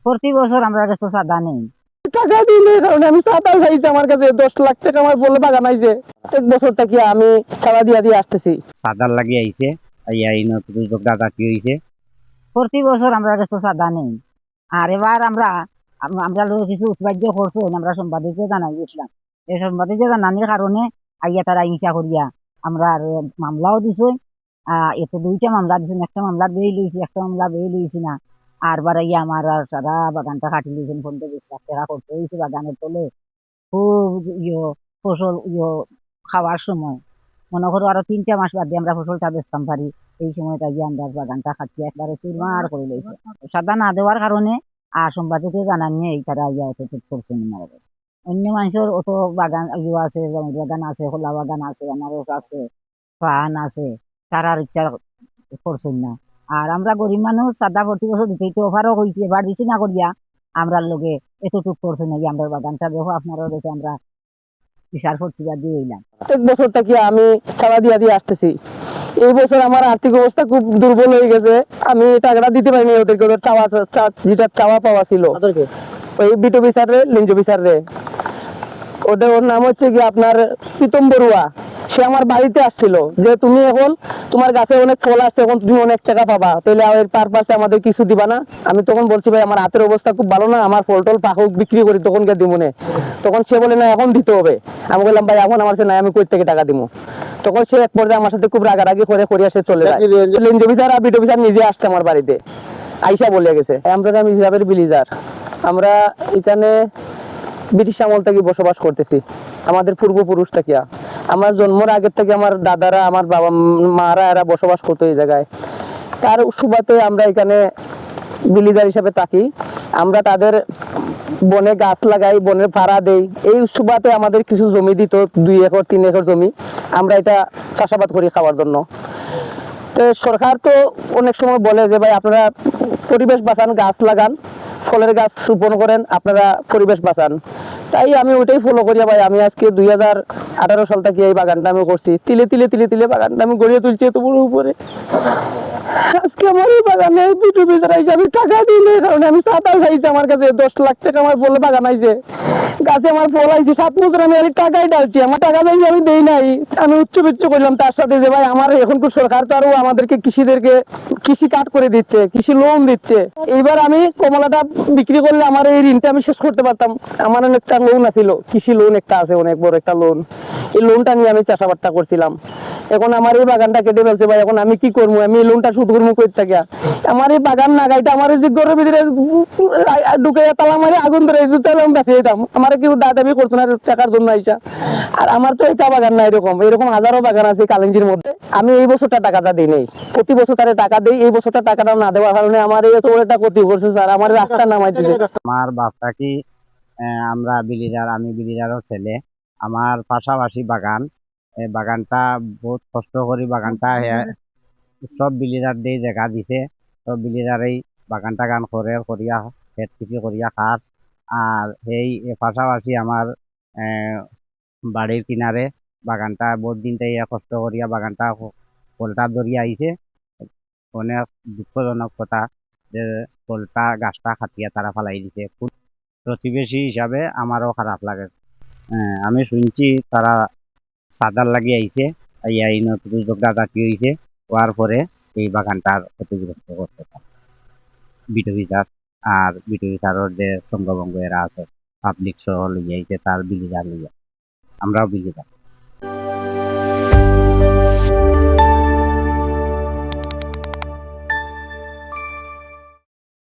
প্রতি বছর আমরা কাছে চাঁদা নেই। টাকা দিলে কারণ আমি চাঁদা চাইছি, আমার কাছে 10 লাখ টাকা আমার বলে বাগান আইছে। এক বছরটা কি আমি চাঁদা দিয়া দিয়ে আসতেছি। সাদার লাগি আইছে আইয়াই নতুন দাদা কি হইছে প্রতি বছর আমরা কাছে চাঁদা নেই। আর এবার আমরা লোক কিছু উৎপাদ্য করছো, আমরা সম্পাদককে জানাই গেছিলাম। এই সম্পাদককে জানানোর কারণে আইয়া তারা হিংসা করিয়া আমরা আর মামলাও দিছে। এতে 2টা মামলা দিছে, একটা মামলা বেই লইছি, একটা মামলা বেই লইছি না। আর বারাইয়া আমার আর সারা বাগানটা কাটি লইছেন, 15-20 লাখ টাকা করতে হয়েছে বাগানের তলে। খুব ফসল খাওয়ার সময় মনে করো আরো 3টা মাস বাদ দিয়ে আমরা ফসলটা বেচতাম পারি। এই সময়টা গিয়ে আমরা বাগানটা খাটিয়ে একবারে চুরমার করে লইছে। সাদা না দেওয়ার কারণে আর সম্পাদকে জানানি এই তারা ইয়া এত করছে না। অন্য মানুষের অত বাগান আছে, জমির বাগান আছে, খোলা বাগান আছে, আনারস আছে, পান আছে, তারা আর ইচ্ছা করছেন না। আর আমরা গরিব মানুষ, সাদা প্রতি বছর দিতেই তো অফারও হয়েছে, এবার দিছি না করিয়া আমরা লোকে এতটুক করছে নাকি আমরা বাগানটা দেখো আপনারও রয়েছে, আমরা বিশাল প্রতিভা দিয়ে এলাম। এক বছরটা কি আমি চাঁদা দিয়া দিয়ে আসতেছি। এই বছর আমার আর্থিক অবস্থা খুব দুর্বল হয়ে গেছে, আমি টাকাটা দিতে পারিনি ওদেরকে। ওদের যেটা চাওয়া পাওয়া ছিল ওই বিটো বিচার রে, লিঞ্জ বিচার রে, ওর নাম হচ্ছে কি আপনার প্রীতম বড়ুয়া। সে আমার বাড়িতে আসছিল যে তুমি এখন তোমার গাছে অনেক ফল আসছে, এখন তুমি অনেক টাকা পাবা, তাহলে এর পারপাসে আমাদের কিছু দিবা না? আমি তখন বলছি ভাই আমার হাতের অবস্থা খুব ভালো না, আমার ফল টল পাকুক বিক্রি করি তখন কে দিব না। তখন সে বলে না এখন দিতে হবে। আমি বললাম ভাই এখন আমার নাই, আমি কই থেকে টাকা দিব? তখন সে এক পর্যায়ে আমার সাথে খুব রাগারাগি করে করিয়া সে চলে যায়। লেঞ্জ অফিসার আর বিট অফিসার নিজে আসছে আমার বাড়িতে, আইসা বলে গেছে আমরা হিসাবের বিলিজার, আমরা এখানে ব্রিটিশ আমল থেকে বসবাস করতেছি। আমাদের পূর্বপুরুষ থেকে, আমার জন্মের আগের থেকে আমার দাদারা, আমার বাবা মারা এরা বসবাস করতো এই জায়গায়। তার সুবাদে আমরা এখানে বিলিজার হিসাবে থাকি। আমরা তাদের বনে গাছ লাগাই, বনের ভাড়া দেই। এই সুবাদে আমাদের কিছু জমি দিত, 2 একর 3 একর জমি, আমরা এটা চাষাবাদ করি খাওয়ার জন্য। তো সরকার তো অনেক সময় বলে যে ভাই আপনারা পরিবেশ বাঁচান, গাছ লাগান, ফলের গাছ রোপণ করেন, আপনারা পরিবেশ বাঁচান। তাই আমি ওইটাই ফলো করি ভাই। আমি আজকে 2018 সাল থেকে এই বাগানটা আমি করছি, তিলে তিলে তিলে তিলে বাগানটা আমি গড়িয়ে তুলছি এত বড় উপরে। আজকে আমার এই বাগানে দুটো ভিতরে আমি টাকা দিলে কারণ আমি চাঁদা চাইছি, আমার কাছে 10 লাখ টাকা আমার ফলে বাগান আইছে, গাছে আমার ফল আইছে। 7 বছর আমি আর টাকাই ডালছি, আমার টাকা চাইছি আমি দেই নাই। আমি উচ্চ বিচ্ছ করলাম তার সাথে যে ভাই আমার এখন সরকার তো আরো আমাদেরকে কৃষিদেরকে কৃষি কার্ড করে দিচ্ছে, কৃষি লোন দিচ্ছে। এইবার আমি কমলাটা বিক্রি করলে আমার এই ঋণটা আমি শেষ করতে পারতাম। আমার একটা লোন আছিল, কৃষি লোন একটা আছে, অনেক বড় একটা লোন। এই লোনটা নিয়ে আমি চাষাবাদটা করছিলাম। এখন আমার এই বাগানটা কেটে ফেলছে ভাই, এখন আমি কি করবো? আমি এই লোনটা সুদ করবো কই থেকে? আমার এই বাগান নাগাইটা আমার যে ঘরের ভিতরে ঢুকে তালা মারি আগুন ধরে তাহলে আমি বেঁচে যেতাম। আমার কেউ দাবি করতো না টাকার জন্য আইসা। আর আমার তো এটা বাগান না, এরকম এরকম হাজারো বাগান আছে কালিঞ্জির মধ্যে। আমি এই বছরটা টাকাটা দিই নেই, প্রতি বছর তারা টাকা দেই। এই বছরটা টাকাটা না দেওয়ার কারণে আমার এত একটা ক্ষতি করছে স্যার, আমার রাস্তা নামাই দিছে। আমার বাপটা কি আমরা বিলিরার, আমি বিলিরারও ছেলে। আমার পাশাপাশি বাগান, এই বাগানটা বহুত কষ্ট করি বাগানটা সব বিলিরার দিয়ে জায়গা দিছে, সব বিলিরারেই বাগানটা গান করে করিয়া খেত কৃষি করিয়া খার। আর এই পাশাপাশি আমার বাড়ির কিনারে বাগানটা বহুত দিন থেকে কষ্ট করিয়া বাগানটা ফলটা ধরিয়া আইছে। অনেক দুঃখজনক কথা যে ফলটা গাছটা খাটিয়া তারা ফালাই দিছে। প্রতিবেশী হিসাবে আমারও খারাপ লাগে। আমি শুনছি তারা সাদার লাগি আইছে, এই নতুন দাদা কি হয়েছে হওয়ার পরে এই বাগানটার ক্ষতিগ্রস্ত করতে পারে বিটো বিচার। আর বিটো বিচারের যে সঙ্গভঙ্গ এরা আছে পাবলিক সহ লইয়াইছে তার বিলিজার লইয়া, আমরাও বিলিজার।